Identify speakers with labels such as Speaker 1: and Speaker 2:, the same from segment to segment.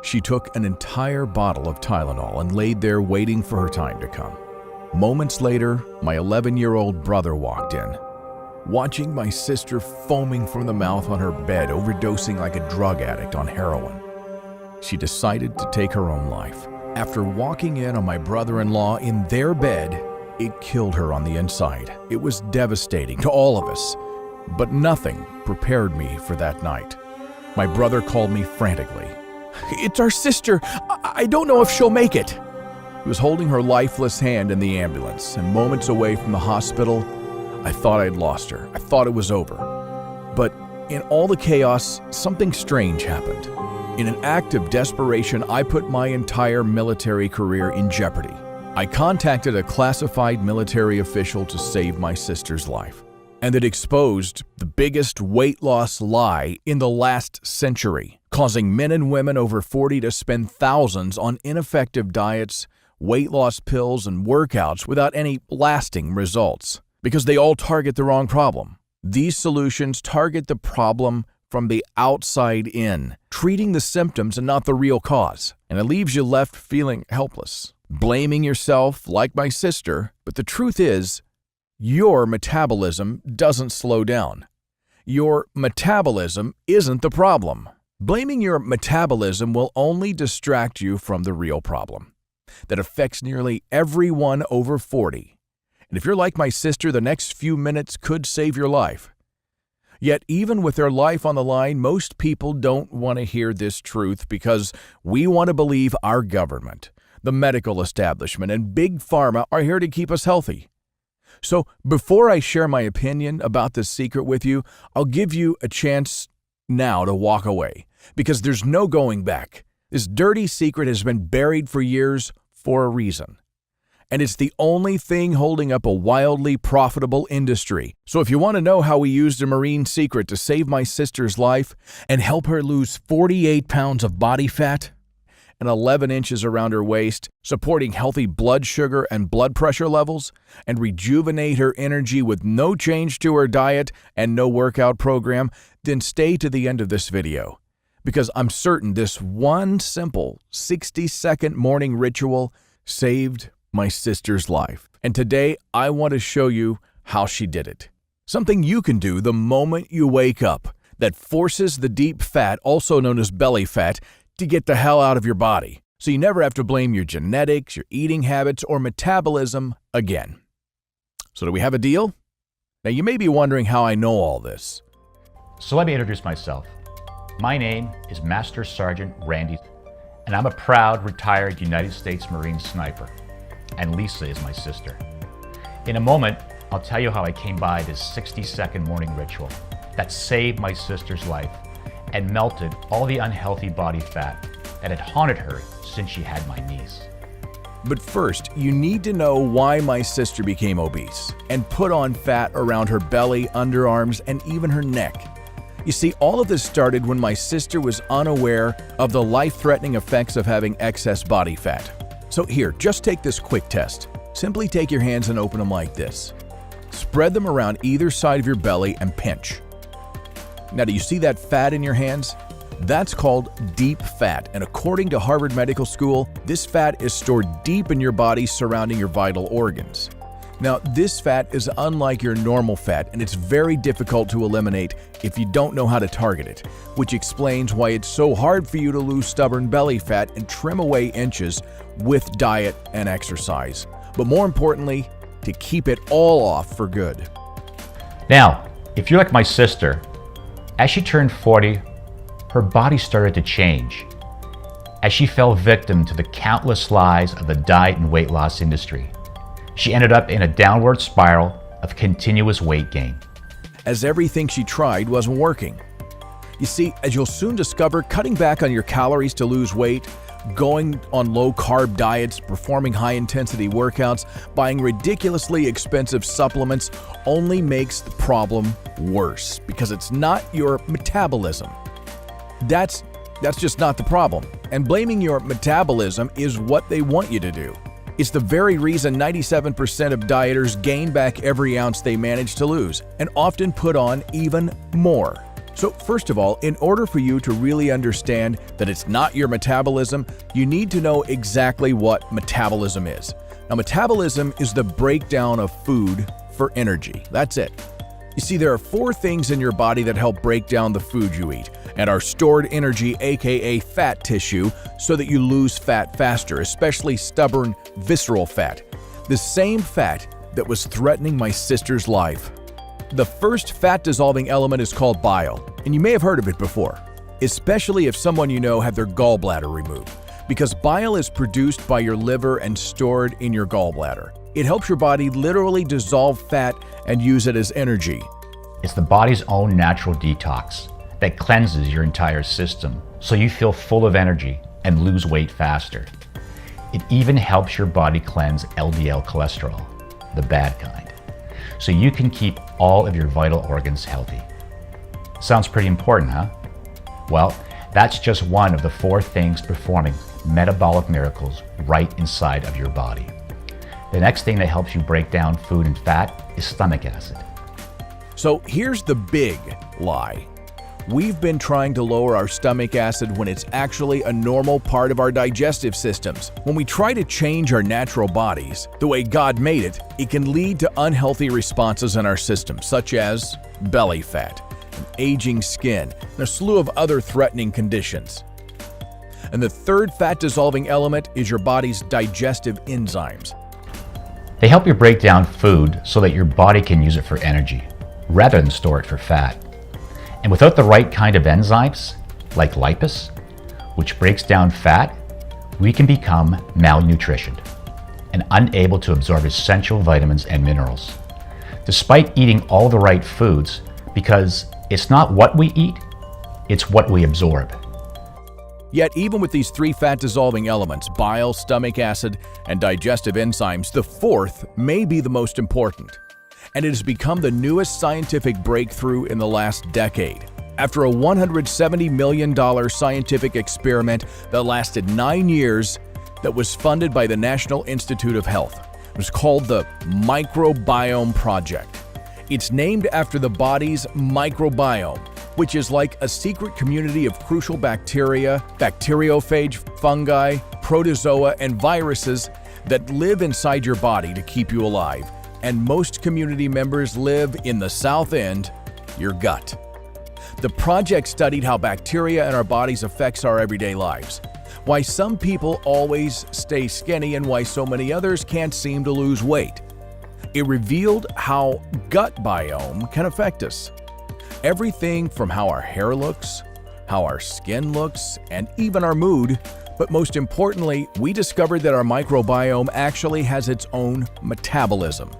Speaker 1: She took an entire bottle of Tylenol and laid there waiting for her time to come. Moments later, my 11-year-old brother walked in, watching my sister foaming from the mouth on her bed, overdosing like a drug addict on heroin. She decided to take her own life. After walking in on my brother-in-law in their bed, it killed her on the inside. It was devastating to all of us, but nothing prepared me for that night. My brother called me frantically. "It's our sister. I don't know if she'll make it." He was holding her lifeless hand in the ambulance, and moments away from the hospital, I thought I'd lost her. I thought it was over. But in all the chaos, something strange happened. In an act of desperation, I put my entire military career in jeopardy. I contacted a classified military official to save my sister's life, and it exposed the biggest weight loss lie in the last century, causing men and women over 40 to spend thousands on ineffective diets, weight loss pills, and workouts without any lasting results, because they all target the wrong problem. These solutions target the problem from the outside in, treating the symptoms and not the real cause, and it leaves you left feeling helpless, blaming yourself like my sister. But the truth is, your metabolism doesn't slow down. Your metabolism isn't the problem. Blaming your metabolism will only distract you from the real problem that affects nearly everyone over 40. And if you're like my sister, the next few minutes could save your life. Yet even with their life on the line, most people don't want to hear this truth because we want to believe our government, the medical establishment, and Big Pharma are here to keep us healthy. So before I share my opinion about this secret with you, I'll give you a chance now to walk away, because there's no going back. This dirty secret has been buried for years for a reason. And it's the only thing holding up a wildly profitable industry. So if you want to know how we used a marine secret to save my sister's life and help her lose 48 pounds of body fat and 11 inches around her waist, supporting healthy blood sugar and blood pressure levels, and rejuvenate her energy with no change to her diet and no workout program, then stay to the end of this video, because I'm certain this one simple 60-second morning ritual saved my sister's life. And today I want to show you how she did it. Something you can do the moment you wake up that forces the deep fat, also known as belly fat, to get the hell out of your body, so you never have to blame your genetics, your eating habits, or metabolism again. So do we have a deal? Now you may be wondering how I know all this.
Speaker 2: So let me introduce myself. My name is Master Sergeant Randy, and I'm a proud retired United States Marine sniper. And Lisa is my sister. In a moment, I'll tell you how I came by this 60-second morning ritual that saved my sister's life and melted all the unhealthy body fat that had haunted her since she had my niece.
Speaker 1: But first, you need to know why my sister became obese and put on fat around her belly, underarms, and even her neck. You see, all of this started when my sister was unaware of the life-threatening effects of having excess body fat. So here, just take this quick test. Simply take your hands and open them like this. Spread them around either side of your belly and pinch. Now, do you see that fat in your hands? That's called deep fat, and according to Harvard Medical School, this fat is stored deep in your body surrounding your vital organs. Now, this fat is unlike your normal fat, and it's very difficult to eliminate if you don't know how to target it, which explains why it's so hard for you to lose stubborn belly fat and trim away inches with diet and exercise. But more importantly, to keep it all off for good.
Speaker 2: Now, if you're like my sister, as she turned 40, her body started to change as she fell victim to the countless lies of the diet and weight loss industry. She ended up in a downward spiral of continuous weight gain,
Speaker 1: as everything she tried wasn't working. You see, as you'll soon discover, cutting back on your calories to lose weight, going on low-carb diets, performing high-intensity workouts, buying ridiculously expensive supplements only makes the problem worse, because it's not your metabolism. That's just not the problem. And blaming your metabolism is what they want you to do. It's the very reason 97% of dieters gain back every ounce they manage to lose, and often put on even more. So first of all, in order for you to really understand that it's not your metabolism, you need to know exactly what metabolism is. Now, metabolism is the breakdown of food for energy. That's it. You see, there are 4 things in your body that help break down the food you eat and are stored energy, aka fat tissue, so that you lose fat faster, especially stubborn, visceral fat. The same fat that was threatening my sister's life. The first fat-dissolving element is called bile, and you may have heard of it before, especially if someone you know had their gallbladder removed, because bile is produced by your liver and stored in your gallbladder. It helps your body literally dissolve fat and use it as energy.
Speaker 2: It's the body's own natural detox that cleanses your entire system so you feel full of energy and lose weight faster. It even helps your body cleanse LDL cholesterol, the bad kind, so you can keep all of your vital organs healthy. Sounds pretty important, huh? Well, that's just one of the 4 things performing metabolic miracles right inside of your body. The next thing that helps you break down food and fat is stomach acid.
Speaker 1: So here's the big lie. We've been trying to lower our stomach acid when it's actually a normal part of our digestive systems. When we try to change our natural bodies, the way God made it, it can lead to unhealthy responses in our system, such as belly fat, aging skin, and a slew of other threatening conditions. And the third fat-dissolving element is your body's digestive enzymes.
Speaker 2: They help you break down food so that your body can use it for energy, rather than store it for fat. And without the right kind of enzymes, like lipase, which breaks down fat, we can become malnutritioned and unable to absorb essential vitamins and minerals, despite eating all the right foods, because it's not what we eat, it's what we absorb.
Speaker 1: Yet even with these 3 fat-dissolving elements, bile, stomach acid, and digestive enzymes, the 4th may be the most important. And it has become the newest scientific breakthrough in the last decade. After a $170 million scientific experiment that lasted 9 years that was funded by the National Institute of Health. It was called the Microbiome Project. It's named after the body's microbiome, which is like a secret community of crucial bacteria, bacteriophage, fungi, protozoa, and viruses that live inside your body to keep you alive. And most community members live in the south end, your gut. The project studied how bacteria in our bodies affects our everyday lives, why some people always stay skinny and why so many others can't seem to lose weight. It revealed how gut biome can affect us. Everything from how our hair looks, how our skin looks, and even our mood. But most importantly, we discovered that our microbiome actually has its own metabolism.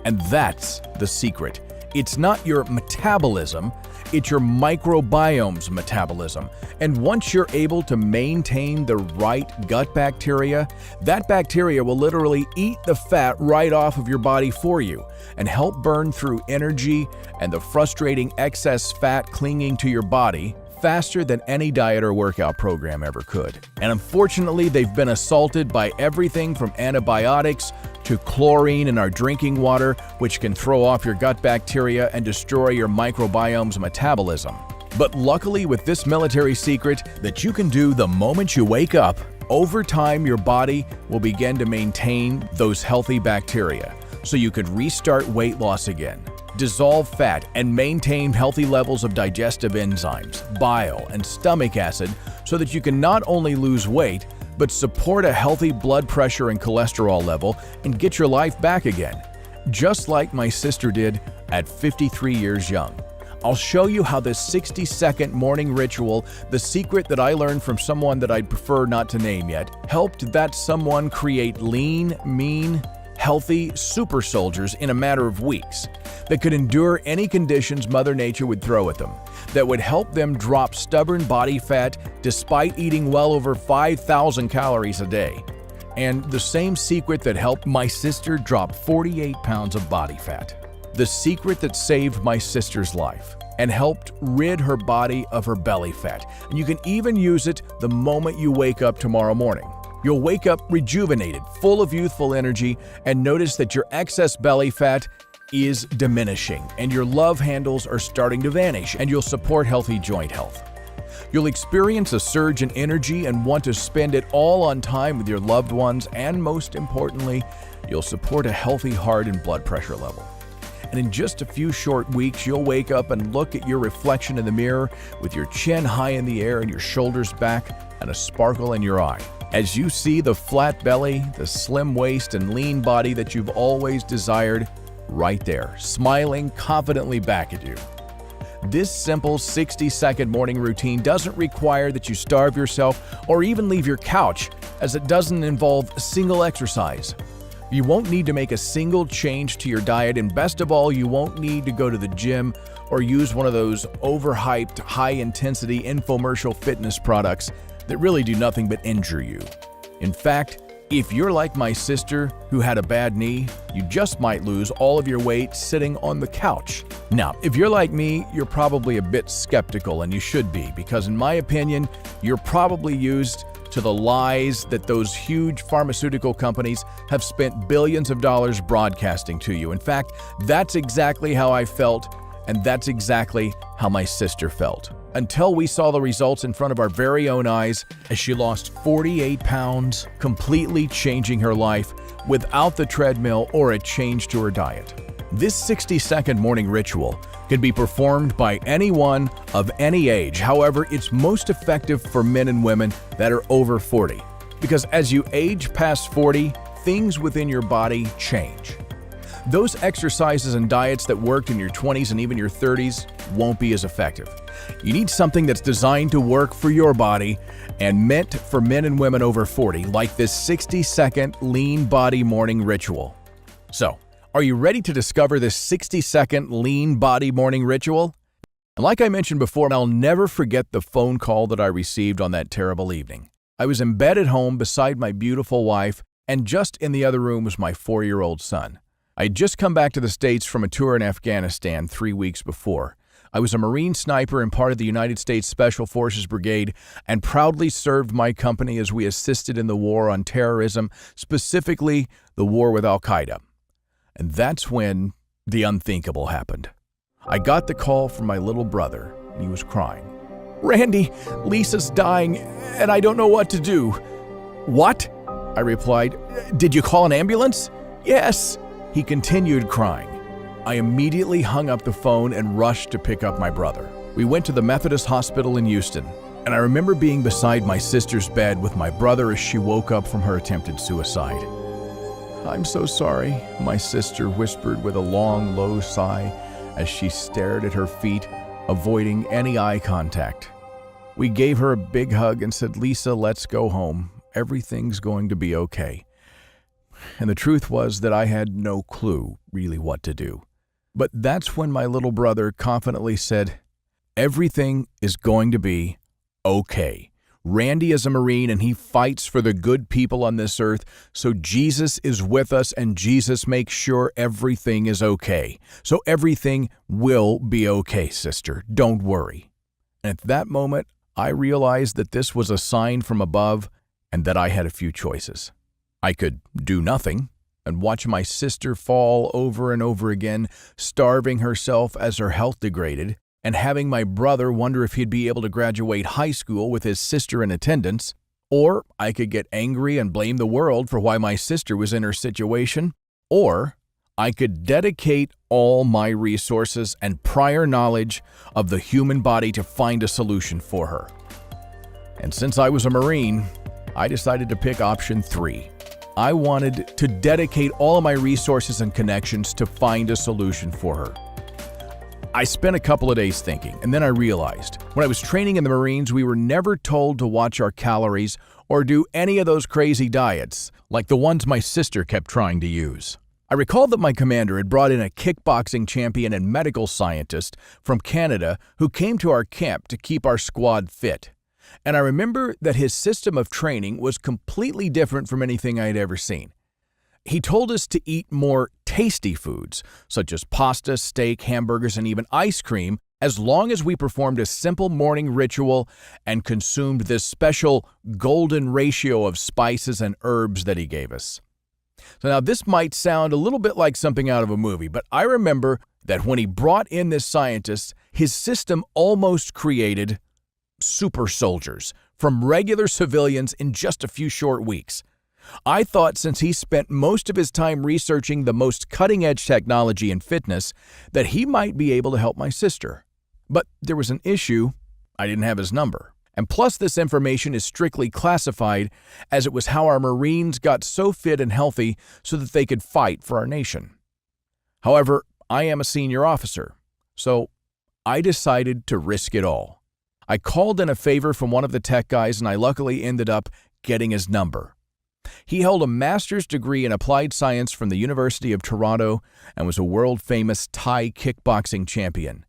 Speaker 1: And that's the secret. It's not your metabolism, it's your microbiome's metabolism. And once you're able to maintain the right gut bacteria, that bacteria will literally eat the fat right off of your body for you and help burn through energy and the frustrating excess fat clinging to your body faster than any diet or workout program ever could. And unfortunately, they've been assaulted by everything from antibiotics to chlorine in our drinking water, which can throw off your gut bacteria and destroy your microbiome's metabolism. But luckily, with this military secret that you can do the moment you wake up, over time your body will begin to maintain those healthy bacteria, so you could restart weight loss again, dissolve fat, and maintain healthy levels of digestive enzymes, bile, and stomach acid so that you can not only lose weight, but support a healthy blood pressure and cholesterol level and get your life back again, just like my sister did at 53 years young. I'll show you how this 60-second morning ritual, the secret that I learned from someone that I'd prefer not to name yet, helped that someone create lean, mean, healthy super soldiers in a matter of weeks that could endure any conditions Mother Nature would throw at them, that would help them drop stubborn body fat despite eating well over 5,000 calories a day. And the same secret that helped my sister drop 48 pounds of body fat. The secret that saved my sister's life and helped rid her body of her belly fat. And you can even use it the moment you wake up tomorrow morning. You'll wake up rejuvenated, full of youthful energy, and notice that your excess belly fat is diminishing, and your love handles are starting to vanish, and you'll support healthy joint health. You'll experience a surge in energy and want to spend it all on time with your loved ones, and most importantly, you'll support a healthy heart and blood pressure level. And in just a few short weeks, you'll wake up and look at your reflection in the mirror with your chin high in the air and your shoulders back and a sparkle in your eye, as you see the flat belly, the slim waist, and lean body that you've always desired right there, smiling confidently back at you. This simple 60-second morning routine doesn't require that you starve yourself or even leave your couch, as it doesn't involve a single exercise. You won't need to make a single change to your diet, and best of all, you won't need to go to the gym or use one of those overhyped, high-intensity infomercial fitness products that really do nothing but injure you. In fact, if you're like my sister who had a bad knee, you just might lose all of your weight sitting on the couch. Now, if you're like me, you're probably a bit skeptical, and you should be, because in my opinion, you're probably used to the lies that those huge pharmaceutical companies have spent billions of dollars broadcasting to you. In fact, that's exactly how I felt, and that's exactly how my sister felt, until we saw the results in front of our very own eyes as she lost 48 pounds, completely changing her life without the treadmill or a change to her diet. This 60-second morning ritual can be performed by anyone of any age. However, it's most effective for men and women that are over 40, because as you age past 40, things within your body change. Those exercises and diets that worked in your 20s and even your 30s won't be as effective. You need something that's designed to work for your body and meant for men and women over 40, like this 60-second lean body morning ritual. So, are you ready to discover this 60-second lean body morning ritual? And like I mentioned before, I'll never forget the phone call that I received on that terrible evening. I was in bed at home beside my beautiful wife, and just in the other room was my 4-year-old son. I had just come back to the States from a tour in Afghanistan 3 weeks before. I was a Marine sniper and part of the United States Special Forces Brigade, and proudly served my company as we assisted in the war on terrorism, specifically the war with Al-Qaeda. And that's when the unthinkable happened. I got the call from my little brother, and he was crying. "Randy, Lisa's dying, and I don't know what to do." "What?" I replied. "Did you call an ambulance?" "Yes." He continued crying. I immediately hung up the phone and rushed to pick up my brother. We went to the Methodist Hospital in Houston, and I remember being beside my sister's bed with my brother as she woke up from her attempted suicide. "I'm so sorry," my sister whispered with a long, low sigh as she stared at her feet, avoiding any eye contact. We gave her a big hug and said, "Lisa, let's go home. Everything's going to be okay." And the truth was that I had no clue really what to do. But that's when my little brother confidently said, "Everything is going to be okay. Randy is a Marine and he fights for the good people on this earth, so Jesus is with us and Jesus makes sure everything is okay. So everything will be okay, sister. Don't worry." And at that moment, I realized that this was a sign from above and that I had a few choices. I could do nothing and watch my sister fall over and over again, starving herself as her health degraded, and having my brother wonder if he'd be able to graduate high school with his sister in attendance. Or I could get angry and blame the world for why my sister was in her situation. Or I could dedicate all my resources and prior knowledge of the human body to find a solution for her. And since I was a Marine, I decided to pick option 3. I wanted to dedicate all of my resources and connections to find a solution for her. I spent a couple of days thinking, and then I realized when I was training in the Marines, we were never told to watch our calories or do any of those crazy diets like the ones my sister kept trying to use. I recalled that my commander had brought in a kickboxing champion and medical scientist from Canada who came to our camp to keep our squad fit. And I remember that his system of training was completely different from anything I had ever seen. He told us to eat more tasty foods, such as pasta, steak, hamburgers, and even ice cream, as long as we performed a simple morning ritual and consumed this special golden ratio of spices and herbs that he gave us. So now this might sound a little bit like something out of a movie, but I remember that when he brought in this scientist, his system almost created super soldiers from regular civilians in just a few short weeks. I thought since he spent most of his time researching the most cutting-edge technology in fitness, that he might be able to help my sister. But there was an issue. I didn't have his number. And plus, this information is strictly classified, as it was how our Marines got so fit and healthy so that they could fight for our nation. However, I am a senior officer, so I decided to risk it all. I called in a favor from one of the tech guys, and I luckily ended up getting his number. He held a master's degree in applied science from the University of Toronto and was a world-famous Thai kickboxing champion.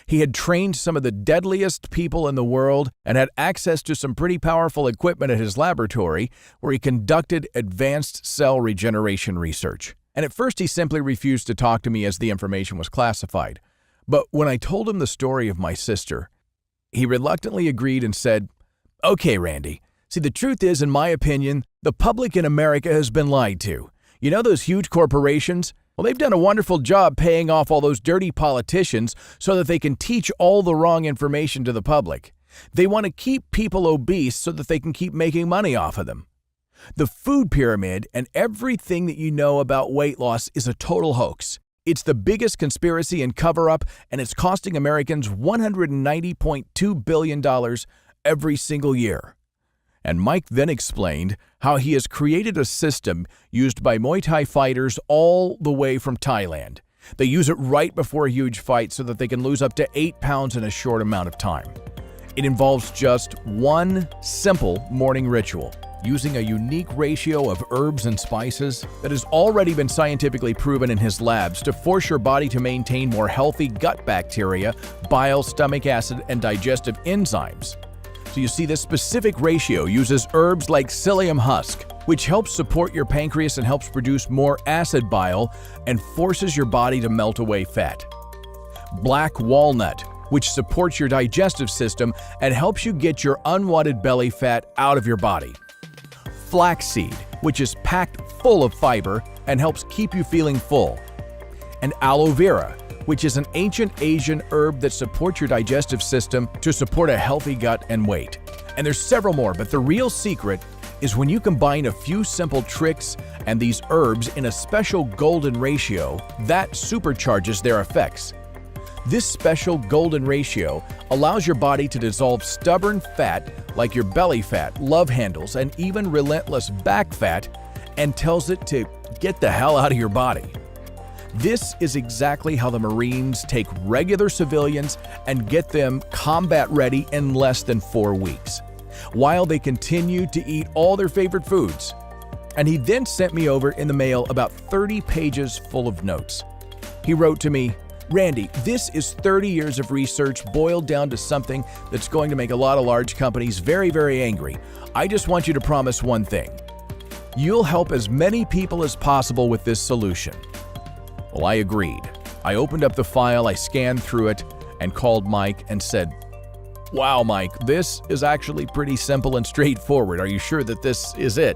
Speaker 1: He had trained some of the deadliest people in the world and had access to some pretty powerful equipment at his laboratory where he conducted advanced cell regeneration research. And at first he simply refused to talk to me as the information was classified. But when I told him the story of my sister, he reluctantly agreed and said, "Okay, Randy. See, the truth is, in my opinion, the public in America has been lied to. You know those huge corporations? Well, they've done a wonderful job paying off all those dirty politicians so that they can teach all the wrong information to the public. They want to keep people obese so that they can keep making money off of them. The food pyramid and everything that you know about weight loss is a total hoax. It's the biggest conspiracy and cover-up, and it's costing Americans $190.2 billion every single year." And Mike then explained how he has created a system used by Muay Thai fighters all the way from Thailand. They use it right before a huge fight so that they can lose up to 8 pounds in a short amount of time. It involves just one simple morning ritual, using a unique ratio of herbs and spices that has already been scientifically proven in his labs to force your body to maintain more healthy gut bacteria, bile, stomach acid, and digestive enzymes. So you see, this specific ratio uses herbs like psyllium husk, which helps support your pancreas and helps produce more acid bile and forces your body to melt away fat. Black walnut, which supports your digestive system and helps you get your unwanted belly fat out of your body. Flaxseed, which is packed full of fiber and helps keep you feeling full. And aloe vera, which is an ancient Asian herb that supports your digestive system to support a healthy gut and weight. And there's several more, but the real secret is when you combine a few simple tricks and these herbs in a special golden ratio, that supercharges their effects. This special golden ratio allows your body to dissolve stubborn fat like your belly fat, love handles, and even relentless back fat, and tells it to get the hell out of your body. This is exactly how the Marines take regular civilians and get them combat ready in less than 4 weeks, while they continue to eat all their favorite foods. And he then sent me over in the mail about 30 pages full of notes. He wrote to me, "Randy, this is 30 years of research boiled down to something that's going to make a lot of large companies very, very angry. I just want you to promise one thing. You'll help as many people as possible with this solution." Well, I agreed. I opened up the file, I scanned through it, and called Mike and said, "Wow, Mike, this is actually pretty simple and straightforward. Are you sure that this is it?"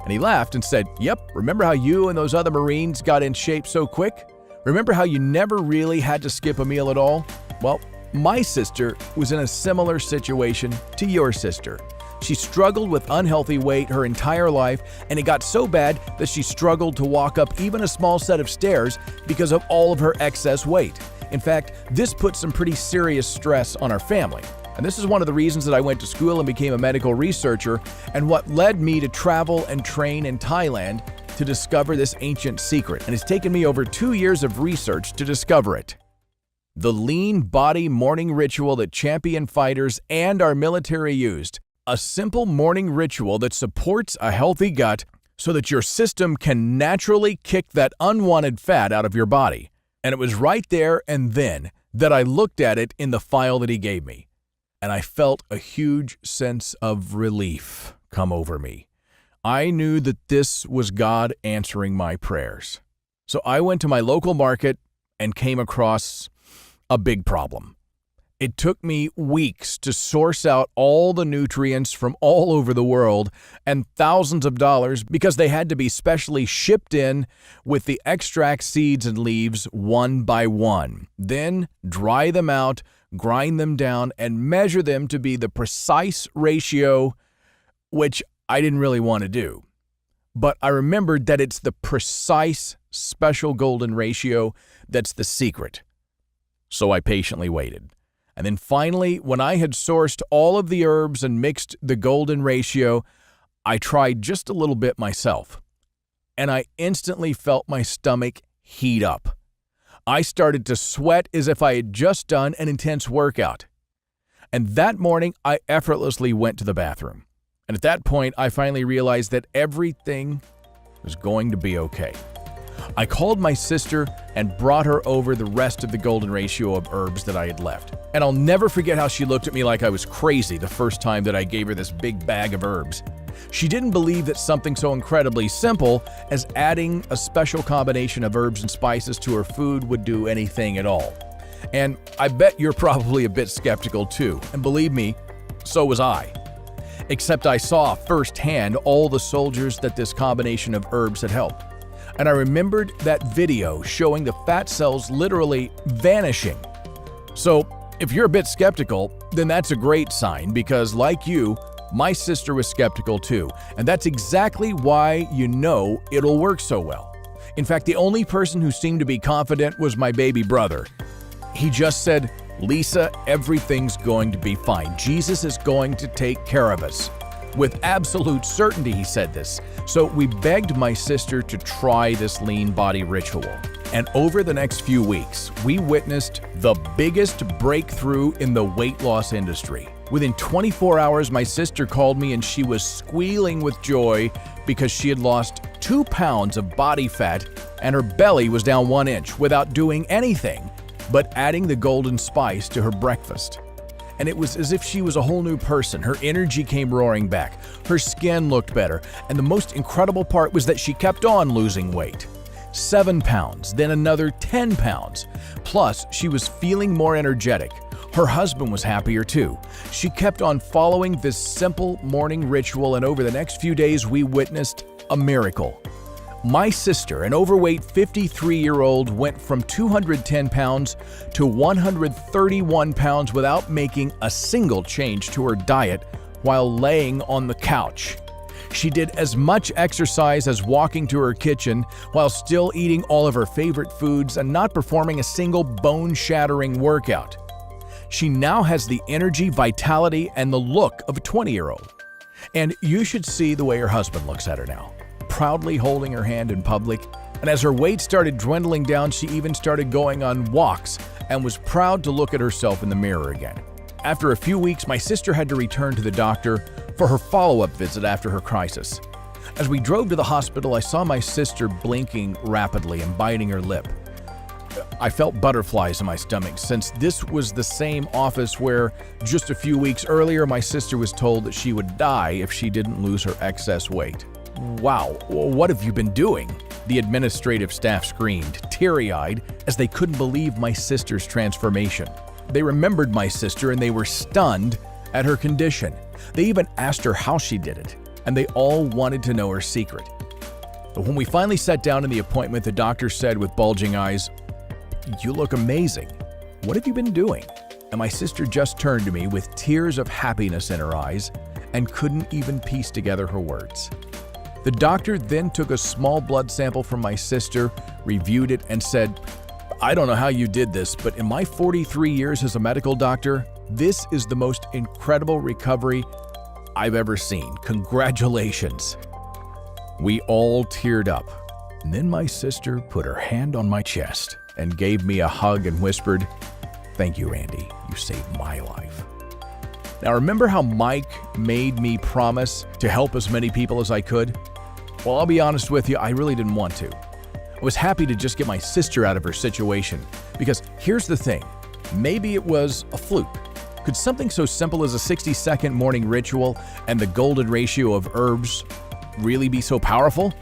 Speaker 1: And he laughed and said, "Yep, remember how you and those other Marines got in shape so quick? Remember how you never really had to skip a meal at all? Well, my sister was in a similar situation to your sister. She struggled with unhealthy weight her entire life, and it got so bad that she struggled to walk up even a small set of stairs because of all of her excess weight. In fact, this put some pretty serious stress on our family. And this is one of the reasons that I went to school and became a medical researcher, and what led me to travel and train in Thailand to discover this ancient secret. And it's taken me over 2 years of research to discover it. The lean body morning ritual that champion fighters and our military used. A simple morning ritual that supports a healthy gut so that your system can naturally kick that unwanted fat out of your body. And it was right there and then that I looked at it in the file that he gave me. And I felt a huge sense of relief come over me. I knew that this was God answering my prayers. So I went to my local market and came across a big problem. It took me weeks to source out all the nutrients from all over the world and thousands of dollars because they had to be specially shipped in with the extract seeds and leaves one by one. Then dry them out, grind them down, and measure them to be the precise ratio, which I didn't really want to do. But I remembered that it's the precise special golden ratio that's the secret. So I patiently waited. And then finally, when I had sourced all of the herbs and mixed the golden ratio, I tried just a little bit myself. And I instantly felt my stomach heat up. I started to sweat as if I had just done an intense workout. And that morning, I effortlessly went to the bathroom. And at that point, I finally realized that everything was going to be okay. I called my sister and brought her over the rest of the golden ratio of herbs that I had left. And I'll never forget how she looked at me like I was crazy the first time that I gave her this big bag of herbs. She didn't believe that something so incredibly simple as adding a special combination of herbs and spices to her food would do anything at all. And I bet you're probably a bit skeptical too, and believe me, so was I. Except I saw firsthand all the soldiers that this combination of herbs had helped. And I remembered that video showing the fat cells literally vanishing. So if you're a bit skeptical, then that's a great sign because, like you, my sister was skeptical too. And that's exactly why you know it'll work so well. In fact, the only person who seemed to be confident was my baby brother. He just said, "Lisa, everything's going to be fine. Jesus is going to take care of us." With absolute certainty, he said this. So we begged my sister to try this lean body ritual. And over the next few weeks, we witnessed the biggest breakthrough in the weight loss industry. Within 24 hours, my sister called me and she was squealing with joy because she had lost 2 pounds of body fat and her belly was down 1 inch without doing anything but adding the golden spice to her breakfast. And it was as if she was a whole new person. Her energy came roaring back. Her skin looked better. And the most incredible part was that she kept on losing weight. 7 pounds, then another 10 pounds. Plus, she was feeling more energetic. Her husband was happier too. She kept on following this simple morning ritual, and over the next few days, we witnessed a miracle. My sister, an overweight 53-year-old, went from 210 pounds to 131 pounds without making a single change to her diet while laying on the couch. She did as much exercise as walking to her kitchen while still eating all of her favorite foods and not performing a single bone-shattering workout. She now has the energy, vitality, and the look of a 20-year-old. And you should see the way her husband looks at her now, proudly holding her hand in public. And as her weight started dwindling down, she even started going on walks and was proud to look at herself in the mirror again. After a few weeks, my sister had to return to the doctor for her follow-up visit after her crisis. As we drove to the hospital, I saw my sister blinking rapidly and biting her lip. I felt butterflies in my stomach since this was the same office where just a few weeks earlier my sister was told that she would die if she didn't lose her excess weight. "Wow, what have you been doing?" the administrative staff screamed, teary-eyed, as they couldn't believe my sister's transformation. They remembered my sister and they were stunned at her condition. They even asked her how she did it, and they all wanted to know her secret. But when we finally sat down in the appointment, the doctor said with bulging eyes, "You look amazing. What have you been doing?" And my sister just turned to me with tears of happiness in her eyes and couldn't even piece together her words. The doctor then took a small blood sample from my sister, reviewed it, and said, "I don't know how you did this, but in my 43 years as a medical doctor, this is the most incredible recovery I've ever seen. Congratulations." We all teared up. And then my sister put her hand on my chest and gave me a hug and whispered, "Thank you, Randy. You saved my life." Now, remember how Mike made me promise to help as many people as I could? Well, I'll be honest with you, I really didn't want to. I was happy to just get my sister out of her situation, because here's the thing, maybe it was a fluke. Could something so simple as a 60-second morning ritual and the golden ratio of herbs really be so powerful?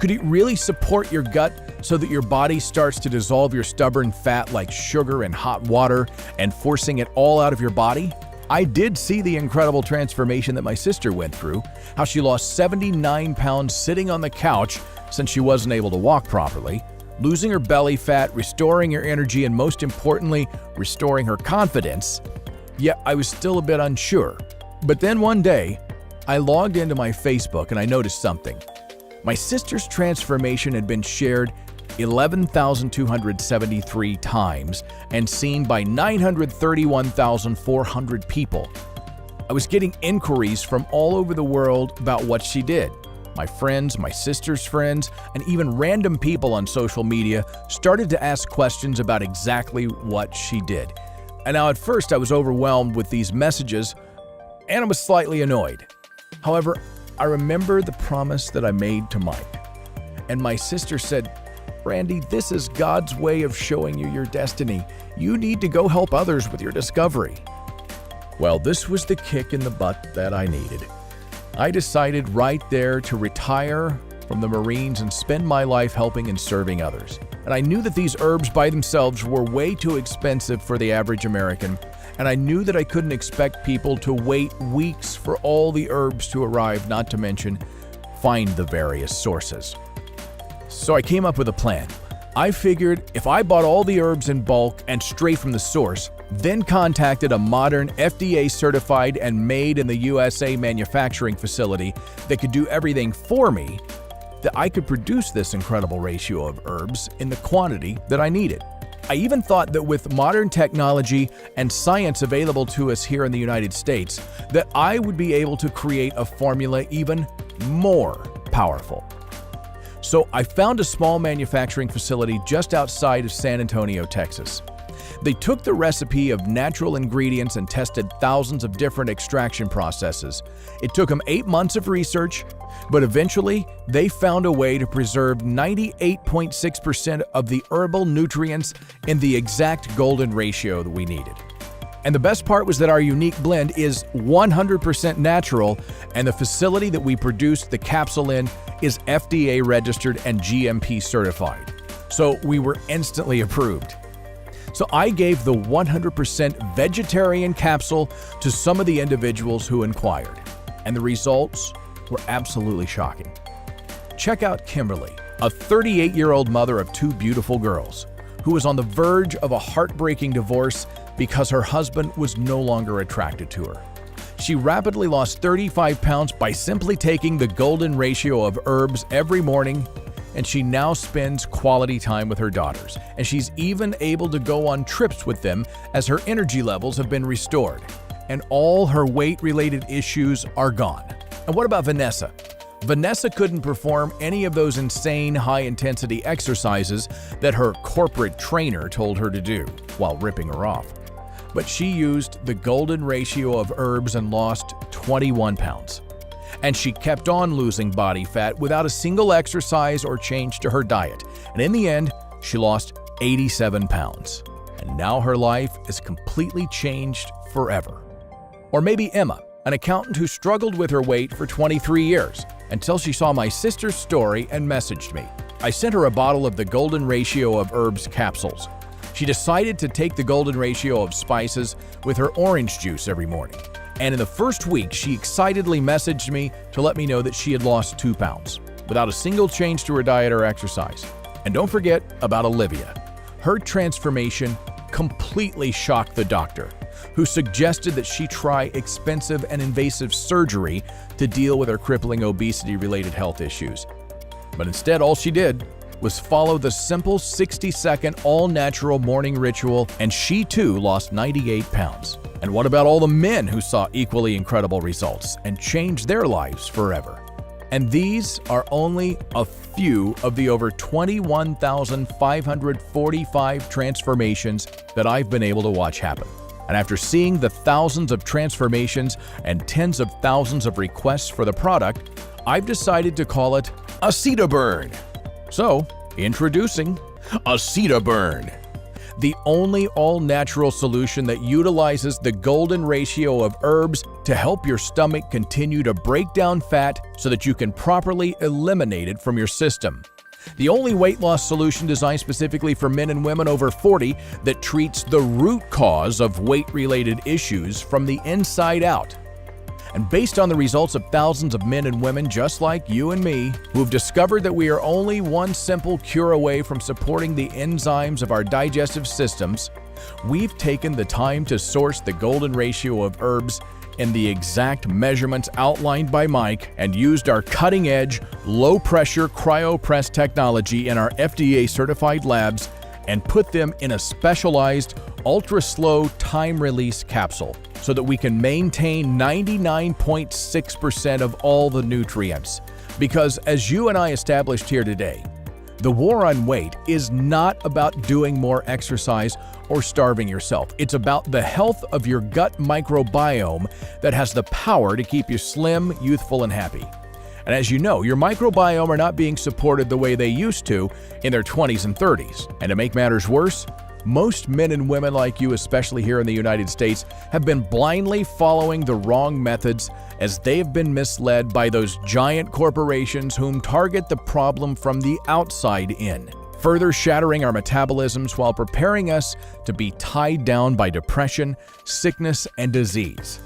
Speaker 1: Could it really support your gut so that your body starts to dissolve your stubborn fat like sugar in hot water and forcing it all out of your body? I did see the incredible transformation that my sister went through, how she lost 79 pounds sitting on the couch since she wasn't able to walk properly, losing her belly fat, restoring her energy, and most importantly, restoring her confidence. Yet I was still a bit unsure. But then one day, I logged into my Facebook and I noticed something. My sister's transformation had been shared 11,273 times and seen by 931,400 people. I was getting inquiries from all over the world about what she did. My friends, my sister's friends, and even random people on social media started to ask questions about exactly what she did. And now at first I was overwhelmed with these messages and I was slightly annoyed. However, I remember the promise that I made to Mike. And my sister said, "Randy, this is God's way of showing you your destiny. You need to go help others with your discovery." Well, this was the kick in the butt that I needed. I decided right there to retire from the Marines and spend my life helping and serving others. And I knew that these herbs by themselves were way too expensive for the average American, and I knew that I couldn't expect people to wait weeks for all the herbs to arrive, not to mention find the various sources. So I came up with a plan. I figured if I bought all the herbs in bulk and straight from the source, then contacted a modern FDA-certified and made in the USA manufacturing facility that could do everything for me, that I could produce this incredible ratio of herbs in the quantity that I needed. I even thought that with modern technology and science available to us here in the United States, that I would be able to create a formula even more powerful. So I found a small manufacturing facility just outside of San Antonio, Texas. They took the recipe of natural ingredients and tested thousands of different extraction processes. It took them 8 months of research, but eventually they found a way to preserve 98.6% of the herbal nutrients in the exact golden ratio that we needed. And the best part was that our unique blend is 100% natural, and the facility that we produced the capsule in is FDA registered and GMP certified. So we were instantly approved. So I gave the 100% vegetarian capsule to some of the individuals who inquired, and the results were absolutely shocking. Check out Kimberly, a 38-year-old mother of 2 beautiful girls, who was on the verge of a heartbreaking divorce because her husband was no longer attracted to her. She rapidly lost 35 pounds by simply taking the golden ratio of herbs every morning, and she now spends quality time with her daughters, and she's even able to go on trips with them as her energy levels have been restored, and all her weight-related issues are gone. And what about Vanessa? Vanessa couldn't perform any of those insane high-intensity exercises that her corporate trainer told her to do while ripping her off. But she used the golden ratio of herbs and lost 21 pounds. And she kept on losing body fat without a single exercise or change to her diet. And in the end, she lost 87 pounds. And now her life is completely changed forever. Or maybe Emma, an accountant who struggled with her weight for 23 years until she saw my sister's story and messaged me. I sent her a bottle of the golden ratio of herbs capsules. She decided to take the golden ratio of spices with her orange juice every morning. And in the first week, she excitedly messaged me to let me know that she had lost 2 pounds without a single change to her diet or exercise. And don't forget about Olivia. Her transformation completely shocked the doctor, who suggested that she try expensive and invasive surgery to deal with her crippling obesity-related health issues. But instead, all she did was follow the simple 60-second all-natural morning ritual, and she too lost 98 pounds. And what about all the men who saw equally incredible results and changed their lives forever? And these are only a few of the over 21,545 transformations that I've been able to watch happen. And after seeing the thousands of transformations and tens of thousands of requests for the product, I've decided to call it Acetaburn. So, introducing Acetaburn. the only all-natural solution that utilizes the golden ratio of herbs to help your stomach continue to break down fat so that you can properly eliminate it from your system. The only weight loss solution designed specifically for men and women over 40 that treats the root cause of weight-related issues from the inside out. And based on the results of thousands of men and women just like you and me, who've discovered that we are only one simple cure away from supporting the enzymes of our digestive systems, we've taken the time to source the golden ratio of herbs in the exact measurements outlined by Mike and used our cutting-edge, low-pressure cryopress technology in our FDA-certified labs and put them in a specialized, ultra-slow time-release capsule so that we can maintain 99.6% of all the nutrients. Because as you and I established here today, the war on weight is not about doing more exercise or starving yourself. It's about the health of your gut microbiome that has the power to keep you slim, youthful, and happy. And as you know, your microbiome are not being supported the way they used to in their 20s and 30s. And to make matters worse, most men and women like you, especially here in the United States, have been blindly following the wrong methods as they've been misled by those giant corporations whom target the problem from the outside in, further shattering our metabolisms while preparing us to be tied down by depression, sickness, and disease.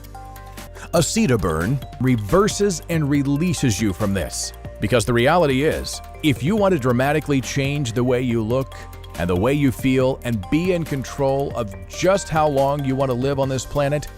Speaker 1: Acetaburn reverses and releases you from this. Because the reality is, if you want to dramatically change the way you look and the way you feel and be in control of just how long you want to live on this planet,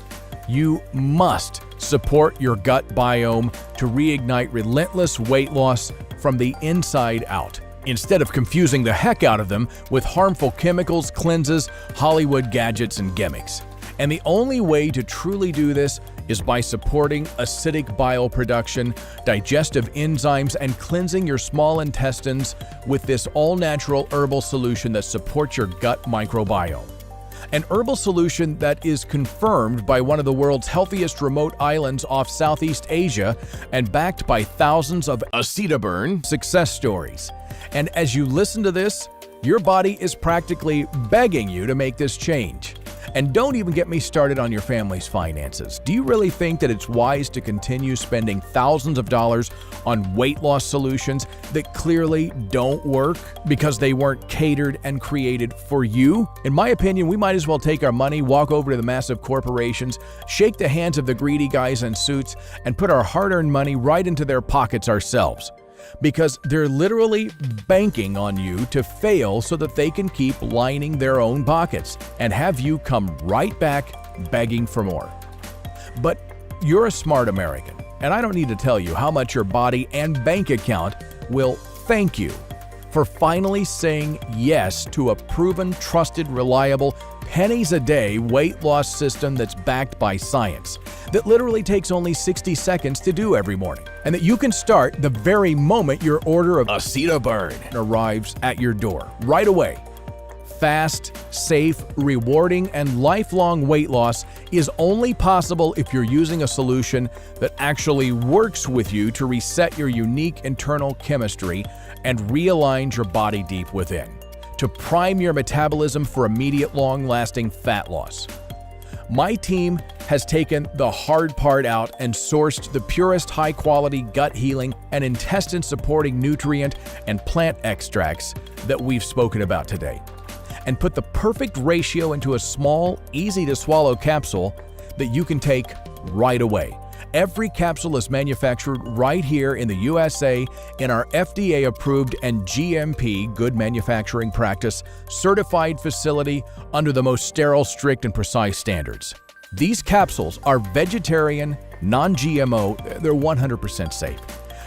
Speaker 1: you must support your gut biome to reignite relentless weight loss from the inside out, instead of confusing the heck out of them with harmful chemicals, cleanses, Hollywood gadgets, and gimmicks. And the only way to truly do this is by supporting acidic bile production, digestive enzymes, and cleansing your small intestines with this all-natural herbal solution that supports your gut microbiome. An herbal solution that is confirmed by one of the world's healthiest remote islands off Southeast Asia and backed by thousands of Acetaburn success stories. And as you listen to this, your body is practically begging you to make this change. And don't even get me started on your family's finances. Do you really think that it's wise to continue spending thousands of dollars on weight loss solutions that clearly don't work because they weren't catered and created for you? In my opinion, we might as well take our money, walk over to the massive corporations, shake the hands of the greedy guys in suits, and put our hard-earned money right into their pockets ourselves. Because they're literally banking on you to fail so that they can keep lining their own pockets and have you come right back begging for more. But you're a smart American, and I don't need to tell you how much your body and bank account will thank you for finally saying yes to a proven, trusted, reliable, pennies-a-day weight loss system that's backed by science, that literally takes only 60 seconds to do every morning, and that you can start the very moment your order of Acetaburn arrives at your door, right away. Fast, safe, rewarding, and lifelong weight loss is only possible if you're using a solution that actually works with you to reset your unique internal chemistry and realign your body deep within, to prime your metabolism for immediate long-lasting fat loss. My team has taken the hard part out and sourced the purest high-quality gut healing and intestine-supporting nutrient and plant extracts that we've spoken about today, and put the perfect ratio into a small, easy-to-swallow capsule that you can take right away. Every capsule is manufactured right here in the USA in our FDA-approved and GMP Good Manufacturing Practice certified facility under the most sterile, strict, and precise standards. These capsules are vegetarian, non-GMO, they're 100% safe,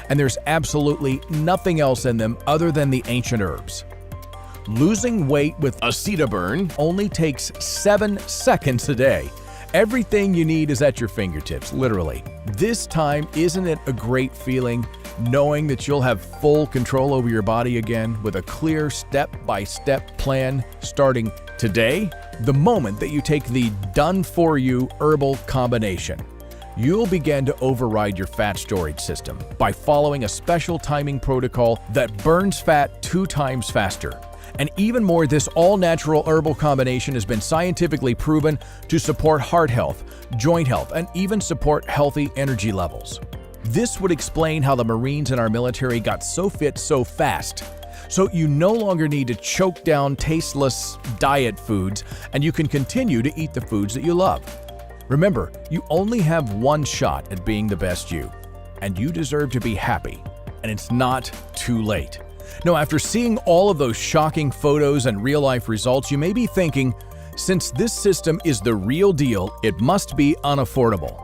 Speaker 1: and there's absolutely nothing else in them other than the ancient herbs. Losing weight with Acetaburn only takes 7 seconds a day. Everything you need is at your fingertips, literally. This time, isn't it a great feeling knowing that you'll have full control over your body again with a clear step-by-step plan starting today? The moment that you take the done-for-you herbal combination, you'll begin to override your fat storage system by following a special timing protocol that burns fat 2 times faster And even more, this all-natural herbal combination has been scientifically proven to support heart health, joint health, and even support healthy energy levels. This would explain how the Marines in our military got so fit so fast. So you no longer need to choke down tasteless diet foods, and you can continue to eat the foods that you love. Remember, you only have one shot at being the best you, and you deserve to be happy, and it's not too late. Now, after seeing all of those shocking photos and real-life results, you may be thinking, since this system is the real deal, it must be unaffordable.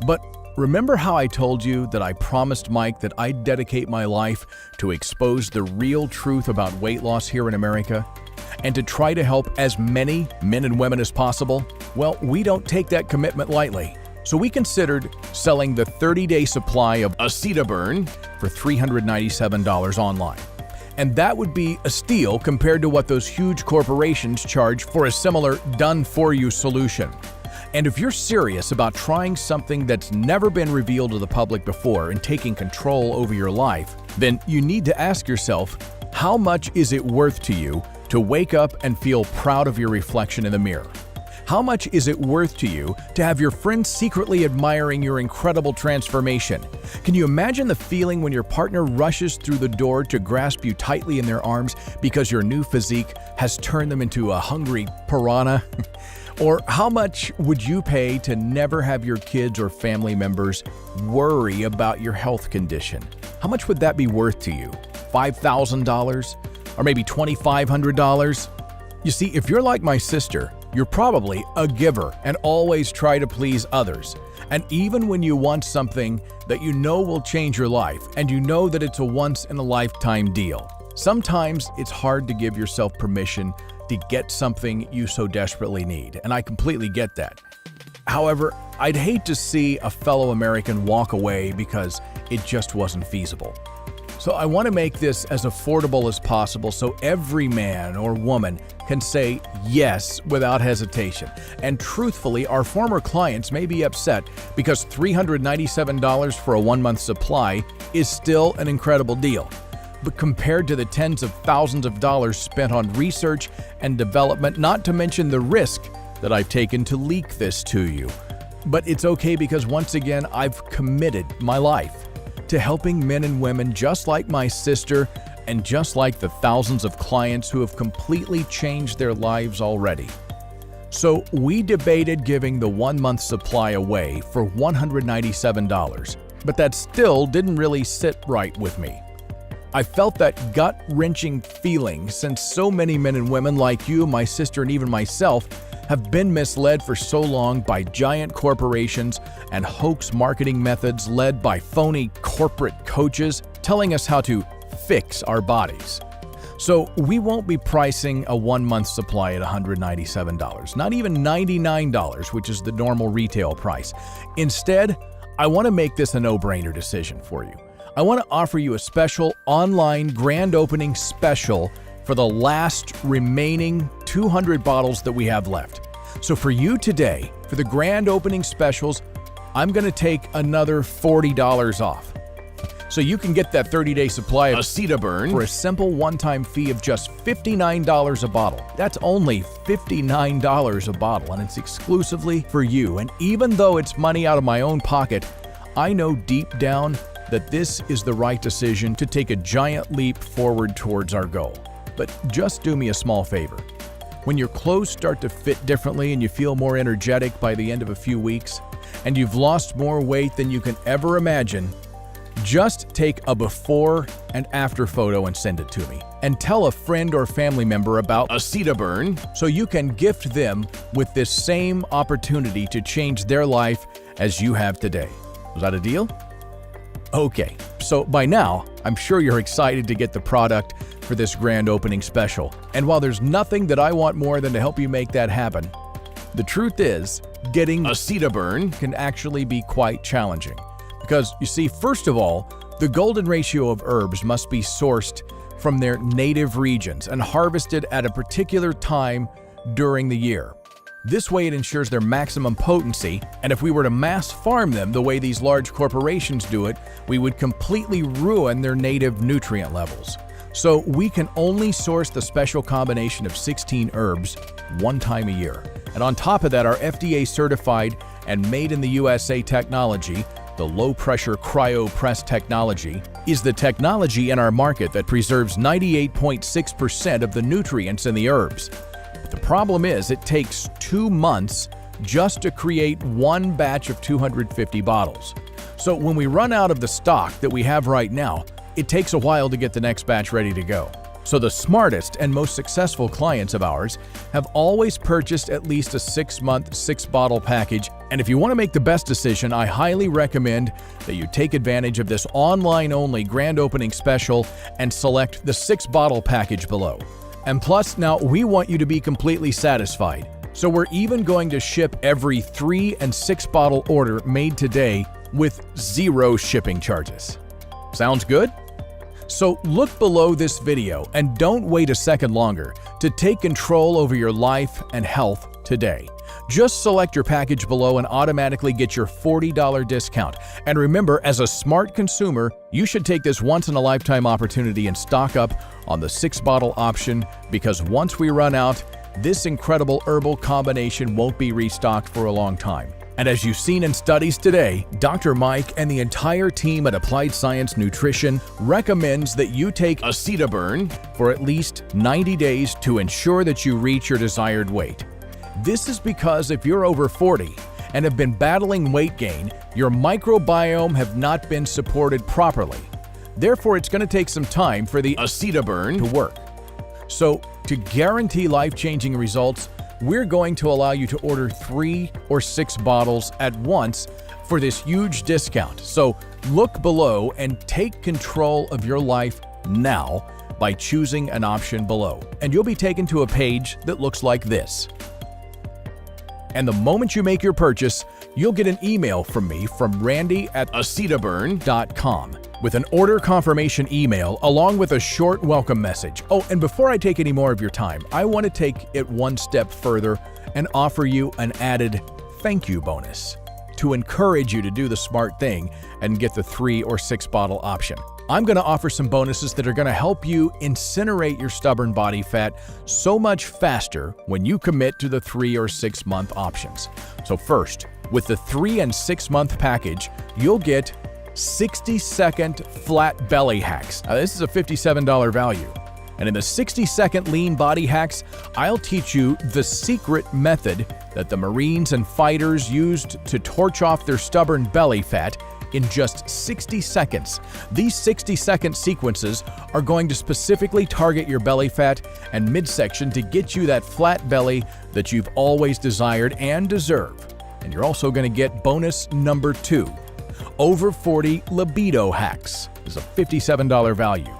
Speaker 1: But remember how I told you that I promised Mike that I'd dedicate my life to expose the real truth about weight loss here in America and to try to help as many men and women as possible? Well, we don't take that commitment lightly. So we considered selling the 30-day supply of Acetaburn for $397 online. And that would be a steal compared to what those huge corporations charge for a similar done-for-you solution. And if you're serious about trying something that's never been revealed to the public before and taking control over your life, then you need to ask yourself, how much is it worth to you to wake up and feel proud of your reflection in the mirror? How much is it worth to you to have your friends secretly admiring your incredible transformation? Can you imagine the feeling when your partner rushes through the door to grasp you tightly in their arms because your new physique has turned them into a hungry piranha? Or how much would you pay to never have your kids or family members worry about your health condition? How much would that be worth to you? $5,000? Or maybe $2,500? You see, if you're like my sister, you're probably a giver and always try to please others. And even when you want something that you know will change your life and you know that it's a once-in-a-lifetime deal, sometimes it's hard to give yourself permission to get something you so desperately need, and I completely get that. However, I'd hate to see a fellow American walk away because it just wasn't feasible. So I want to make this as affordable as possible so every man or woman can say yes without hesitation. And truthfully, our former clients may be upset because $397 for a 1-month supply is still an incredible deal. But compared to the tens of thousands of dollars spent on research and development, not to mention the risk that I've taken to leak this to you. But it's okay because once again, I've committed my life to helping men and women just like my sister and just like the thousands of clients who have completely changed their lives already. So we debated giving the 1-month supply away for $197, but that still didn't really sit right with me. I felt that gut-wrenching feeling since so many men and women like you, my sister, and even myself have been misled for so long by giant corporations and hoax marketing methods led by phony corporate coaches telling us how to fix our bodies. So we won't be pricing a 1-month supply at $197, not even $99, which is the normal retail price. Instead, I want to make this a no-brainer decision for you. I want to offer you a special online grand opening special for the last remaining 200 bottles that we have left. So for you today, for the grand opening specials, I'm going to take another $40 off. So you can get that 30-day supply of Acetaburn for a simple one-time fee of just $59 a bottle. That's only $59 a bottle, and it's exclusively for you. And even though it's money out of my own pocket, I know deep down that this is the right decision to take a giant leap forward towards our goal. But just do me a small favor. When your clothes start to fit differently and you feel more energetic by the end of a few weeks, and you've lost more weight than you can ever imagine, just take a before and after photo and send it to me. And tell a friend or family member about Acetaburn so you can gift them with this same opportunity to change their life as you have today. Was that a deal? Okay, so by now, I'm sure you're excited to get the product for this grand opening special. And while there's nothing that I want more than to help you make that happen, the truth is, getting Acetaburn can actually be quite challenging. Because, you see, first of all, the golden ratio of herbs must be sourced from their native regions and harvested at a particular time during the year. This way it ensures their maximum potency, and if we were to mass farm them the way these large corporations do it, we would completely ruin their native nutrient levels. So we can only source the special combination of 16 herbs one time a year. And on top of that, our FDA certified and made in the USA technology, the low-pressure cryo-press technology, is the technology in our market that preserves 98.6% of the nutrients in the herbs. But the problem is it takes 2 months just to create one batch of 250 bottles. So when we run out of the stock that we have right now, it takes a while to get the next batch ready to go. So the smartest and most successful clients of ours have always purchased at least a 6-month, 6-bottle package. And if you want to make the best decision, I highly recommend that you take advantage of this online-only grand opening special and select the 6-bottle package below. And plus, now we want you to be completely satisfied. So we're even going to ship every 3- and 6-bottle order made today with 0 shipping charges. Sounds good? So look below this video and don't wait a second longer to take control over your life and health today. Just select your package below and automatically get your $40 discount. And remember, as a smart consumer, you should take this once-in-a-lifetime opportunity and stock up on the 6-bottle option, because once we run out, this incredible herbal combination won't be restocked for a long time. And as you've seen in studies today, Dr. Mike and the entire team at Applied Science Nutrition recommends that you take Acetaburn for at least 90 days to ensure that you reach your desired weight. This is because if you're over 40 and have been battling weight gain, your microbiome have not been supported properly. Therefore, it's going to take some time for the Acetaburn to work. So, to guarantee life-changing results, we're going to allow you to order 3 or 6 bottles at once for this huge discount. So look below and take control of your life now by choosing an option below. And you'll be taken to a page that looks like this. And the moment you make your purchase, you'll get an email from me from randy@acetaburn.com with an order confirmation email along with a short welcome message. Oh, and before I take any more of your time, I want to take it one step further and offer you an added thank you bonus to encourage you to do the smart thing and get the 3 or 6 bottle option. I'm going to offer some bonuses that are going to help you incinerate your stubborn body fat so much faster when you commit to the 3 or 6 month options. So first, with the 3 and 6 month package, you'll get 60-second flat belly hacks. Now, this is a $57 value. And in the 60-second lean body hacks, I'll teach you the secret method that the Marines and fighters used to torch off their stubborn belly fat in just 60 seconds. These 60-second sequences are going to specifically target your belly fat and midsection to get you that flat belly that you've always desired and deserve. And you're also going to get bonus number 2. Over 40 libido hacks is a $57 value.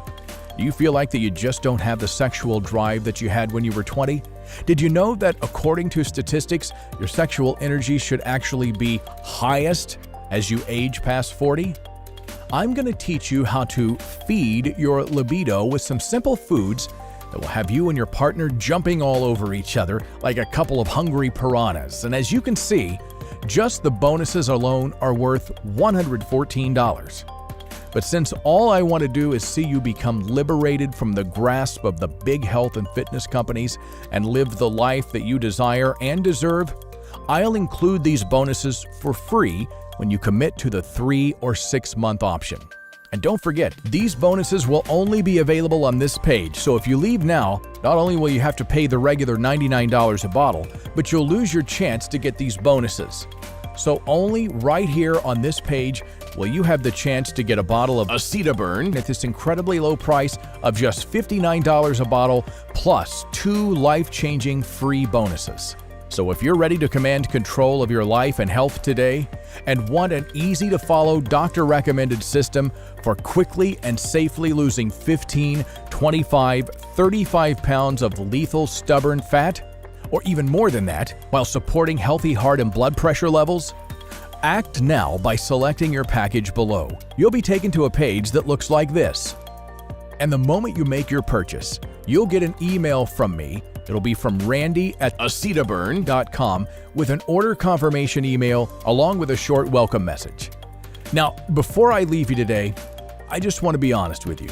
Speaker 1: Do you feel like that you just don't have the sexual drive that you had when you were 20? Did you know that according to statistics, your sexual energy should actually be highest as you age past 40? I'm going to teach you how to feed your libido with some simple foods that will have you and your partner jumping all over each other like a couple of hungry piranhas. And as you can see, just the bonuses alone are worth $114. But since all I want to do is see you become liberated from the grasp of the big health and fitness companies and live the life that you desire and deserve, I'll include these bonuses for free when you commit to the 3 or 6 month option. And don't forget, these bonuses will only be available on this page, so if you leave now, not only will you have to pay the regular $99 a bottle, but you'll lose your chance to get these bonuses. So only right here on this page will you have the chance to get a bottle of Acetaburn at this incredibly low price of just $59 a bottle, plus 2 life-changing free bonuses. So if you're ready to command control of your life and health today and want an easy-to-follow doctor-recommended system for quickly and safely losing 15, 25, 35 pounds of lethal stubborn fat, or even more than that, while supporting healthy heart and blood pressure levels, act now by selecting your package below. You'll be taken to a page that looks like this. And the moment you make your purchase, you'll get an email from me. It'll be from randy@acetaburn.com with an order confirmation email along with a short welcome message. Now, before I leave you today, I just want to be honest with you.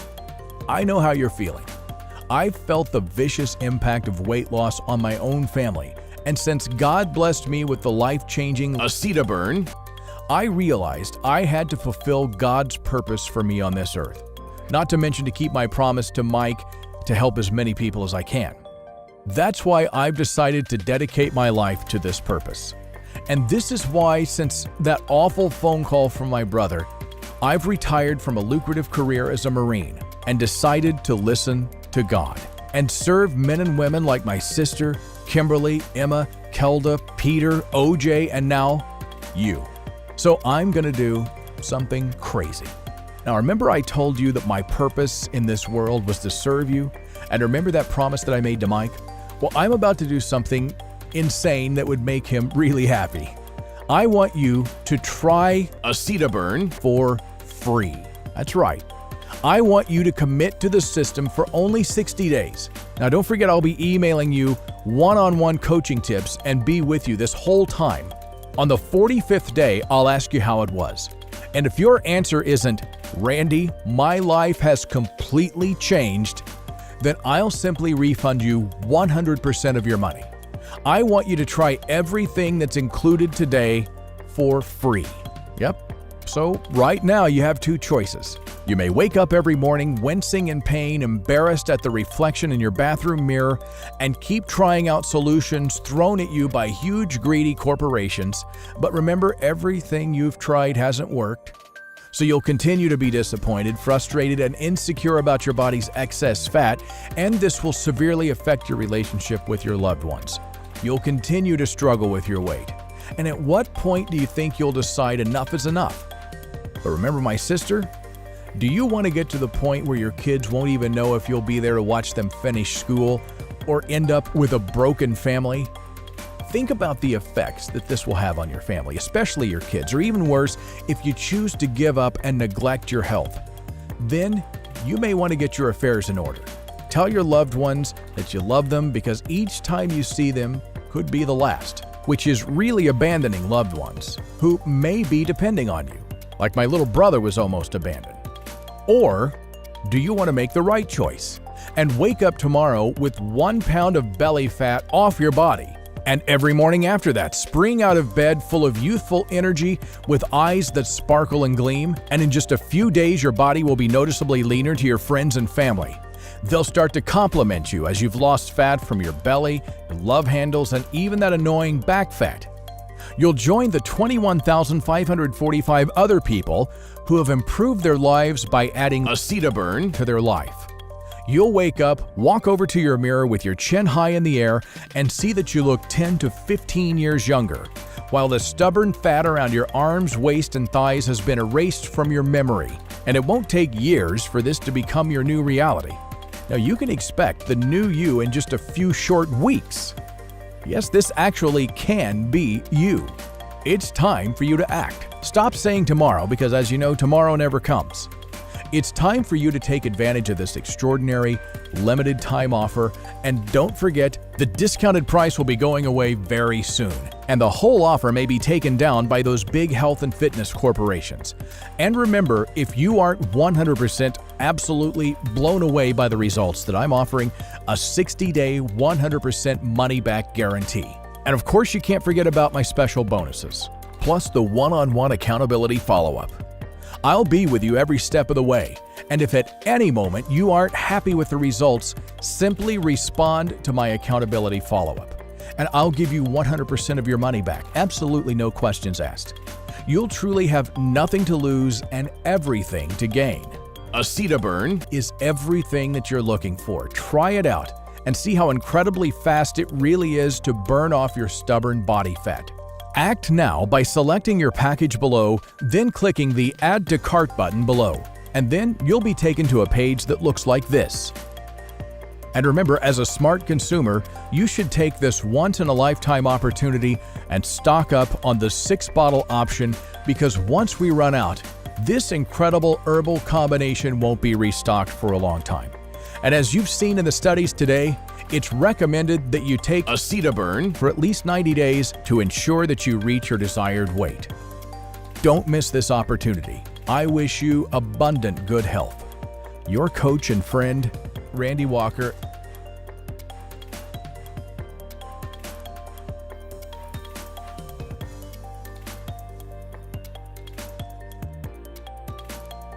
Speaker 1: I know how you're feeling. I've felt the vicious impact of weight loss on my own family, and since God blessed me with the life-changing acetaburn, I realized I had to fulfill God's purpose for me on this earth. Not to mention to keep my promise to Mike to help as many people as I can. That's why I've decided to dedicate my life to this purpose. And this is why, since that awful phone call from my brother, I've retired from a lucrative career as a Marine and decided to listen to God and serve men and women like my sister, Kimberly, Emma, Kelda, Peter, OJ, and now you. So I'm gonna do something crazy. Now remember I told you that my purpose in this world was to serve you? And remember that promise that I made to Mike? Well, I'm about to do something insane that would make him really happy. I want you to try acetaburn for free. That's right. I want you to commit to the system for only 60 days. Now don't forget I'll be emailing you one-on-one coaching tips and be with you this whole time. On the 45th day, I'll ask you how it was. And if your answer isn't, Randy, my life has completely changed, then I'll simply refund you 100% of your money. I want you to try everything that's included today for free. Yep. So right now you have two choices. You may wake up every morning wincing in pain, embarrassed at the reflection in your bathroom mirror, and keep trying out solutions thrown at you by huge greedy corporations. But remember, everything you've tried hasn't worked. So you'll continue to be disappointed, frustrated, and insecure about your body's excess fat, and this will severely affect your relationship with your loved ones. You'll continue to struggle with your weight. And at what point do you think you'll decide enough is enough? But remember my sister? Do you want to get to the point where your kids won't even know if you'll be there to watch them finish school or end up with a broken family? Think about the effects that this will have on your family, especially your kids, or even worse, if you choose to give up and neglect your health. Then you may want to get your affairs in order. Tell your loved ones that you love them because each time you see them could be the last, which is really abandoning loved ones who may be depending on you, like my little brother was almost abandoned. Or do you want to make the right choice and wake up tomorrow with 1 pound of belly fat off your body? And every morning after that, spring out of bed full of youthful energy with eyes that sparkle and gleam, and in just a few days your body will be noticeably leaner to your friends and family. They'll start to compliment you as you've lost fat from your belly, your love handles, and even that annoying back fat. You'll join the 21,545 other people who have improved their lives by adding acetaburn to their life. You'll wake up, walk over to your mirror with your chin high in the air, and see that you look 10 to 15 years younger, while the stubborn fat around your arms, waist, and thighs has been erased from your memory. And it won't take years for this to become your new reality. Now you can expect the new you in just a few short weeks. Yes, this actually can be you. It's time for you to act. Stop saying tomorrow because, as you know, tomorrow never comes. It's time for you to take advantage of this extraordinary, limited time offer, and don't forget, the discounted price will be going away very soon, and the whole offer may be taken down by those big health and fitness corporations. And remember, if you aren't 100% absolutely blown away by the results that I'm offering, a 60-day, 100% money-back guarantee. And of course, you can't forget about my special bonuses, plus the one-on-one accountability follow-up. I'll be with you every step of the way, and if at any moment you aren't happy with the results, simply respond to my accountability follow-up, and I'll give you 100% of your money back, absolutely no questions asked. You'll truly have nothing to lose and everything to gain. acetaburn is everything that you're looking for. Try it out and see how incredibly fast it really is to burn off your stubborn body fat. Act now by selecting your package below, then clicking the Add to Cart button below, and then you'll be taken to a page that looks like this. And remember, as a smart consumer, you should take this once-in-a-lifetime opportunity and stock up on the 6-bottle option, because once we run out, this incredible herbal combination won't be restocked for a long time. And as you've seen in the studies today, it's recommended that you take acetaburn for at least 90 days to ensure that you reach your desired weight. Don't miss this opportunity. I wish you abundant good health. your coach and friend, Randy Walker.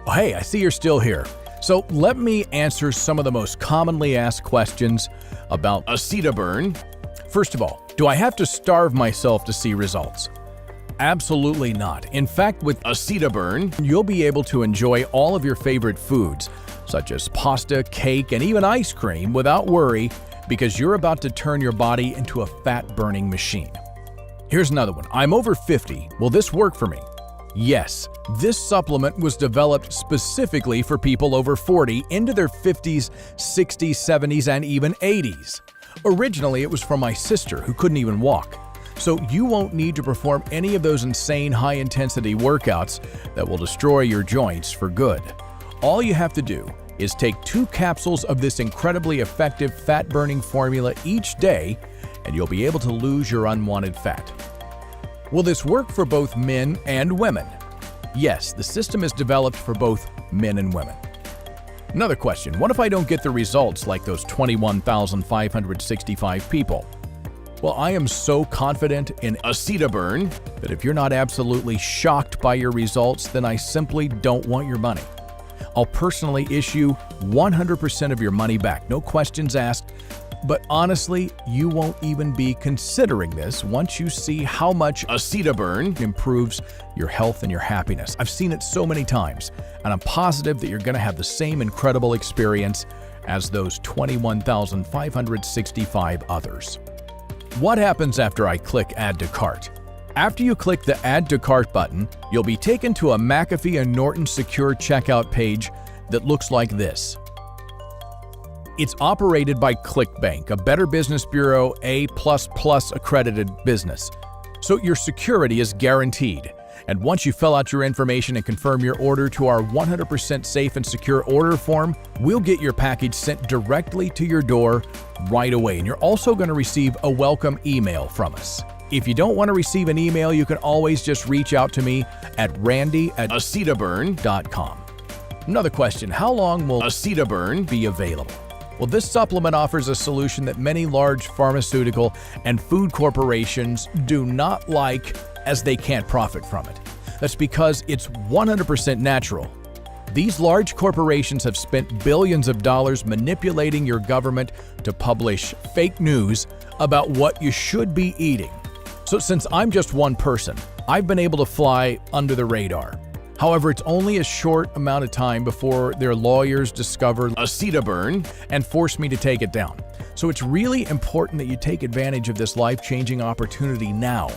Speaker 1: Oh, hey, I see you're still here. So let me answer some of the most commonly asked questions about acetaburn. First of all, do I have to starve myself to see results? Absolutely not. In fact, with acetaburn, you'll be able to enjoy all of your favorite foods, such as pasta, cake, and even ice cream without worry, because you're about to turn your body into a fat-burning machine. Here's another one. I'm over 50. Will this work for me? Yes, this supplement was developed specifically for people over 40 into their 50s, 60s, 70s, and even 80s. Originally, it was for my sister who couldn't even walk. So you won't need to perform any of those insane high-intensity workouts that will destroy your joints for good. All you have to do is take 2 capsules of this incredibly effective fat-burning formula each day, and you'll be able to lose your unwanted fat. Will this work for both men and women? Yes, the system is developed for both men and women. Another question, what if I don't get the results like those 21,565 people? Well, I am so confident in acetaburn that if you're not absolutely shocked by your results, then I simply don't want your money. I'll personally issue 100% of your money back, no questions asked. But honestly, you won't even be considering this once you see how much acetaburn improves your health and your happiness. I've seen it so many times, and I'm positive that you're going to have the same incredible experience as those 21,565 others. What happens after I click Add to Cart? After you click the Add to Cart button, you'll be taken to a McAfee and Norton secure checkout page that looks like this. It's operated by ClickBank, a Better Business Bureau A++ accredited business. So your security is guaranteed. And once you fill out your information and confirm your order to our 100% safe and secure order form, we'll get your package sent directly to your door right away. And you're also going to receive a welcome email from us. If you don't want to receive an email, you can always just reach out to me at randy@acetaburn.com. Another question, how long will acetaburn be available? Well, this supplement offers a solution that many large pharmaceutical and food corporations do not like, as they can't profit from it. That's because it's 100% natural. These large corporations have spent billions of dollars manipulating your government to publish fake news about what you should be eating. So since I'm just one person, I've been able to fly under the radar. However, it's only a short amount of time before their lawyers discover acetaburn and force me to take it down. So it's really important that you take advantage of this life-changing opportunity now,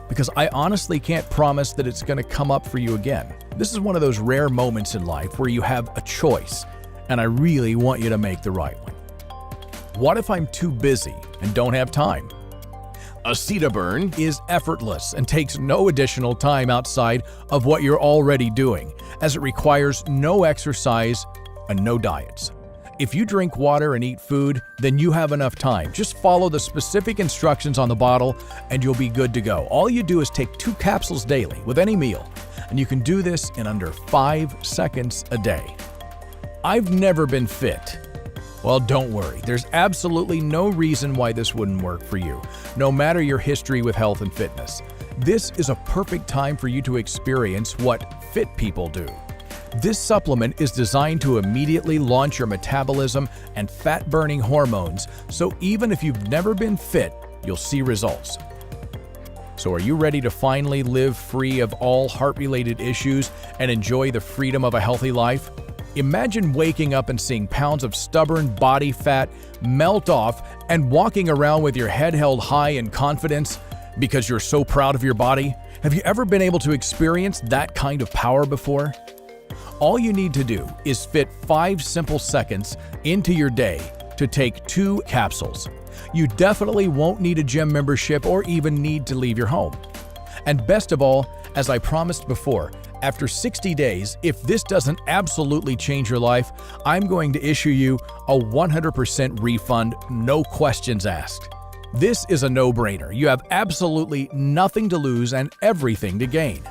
Speaker 1: because I honestly can't promise that it's going to come up for you again. This is one of those rare moments in life where you have a choice, and I really want you to make the right one. What if I'm too busy and don't have time? Acetaburn is effortless and takes no additional time outside of what you're already doing, as it requires no exercise and no diets. If you drink water and eat food, then you have enough time. Just follow the specific instructions on the bottle and you'll be good to go. All you do is take 2 capsules daily with any meal, and you can do this in under 5 seconds a day. I've never been fit. Well, don't worry. There's absolutely no reason why this wouldn't work for you, no matter your history with health and fitness. This is a perfect time for you to experience what fit people do. This supplement is designed to immediately launch your metabolism and fat-burning hormones, so even if you've never been fit, you'll see results. So are you ready to finally live free of all heart-related issues and enjoy the freedom of a healthy life? Imagine waking up and seeing pounds of stubborn body fat melt off and walking around with your head held high in confidence because you're so proud of your body. Have you ever been able to experience that kind of power before? All you need to do is fit 5 simple seconds into your day to take 2 capsules. You definitely won't need a gym membership or even need to leave your home. And best of all, as I promised before, after 60 days, if this doesn't absolutely change your life, I'm going to issue you a 100% refund, no questions asked. This is a no-brainer. You have absolutely nothing to lose and everything to gain.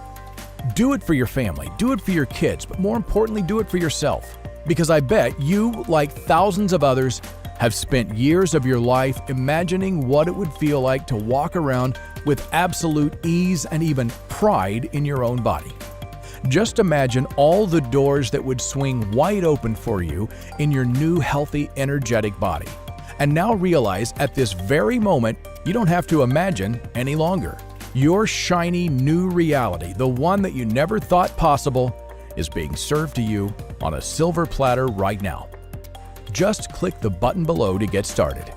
Speaker 1: Do it for your family, do it for your kids, but more importantly, do it for yourself. Because I bet you, like thousands of others, have spent years of your life imagining what it would feel like to walk around with absolute ease and even pride in your own body. Just imagine all the doors that would swing wide open for you in your new, healthy, energetic body. And now realize at this very moment, you don't have to imagine any longer. Your shiny new reality, the one that you never thought possible, is being served to you on a silver platter right now. Just click the button below to get started.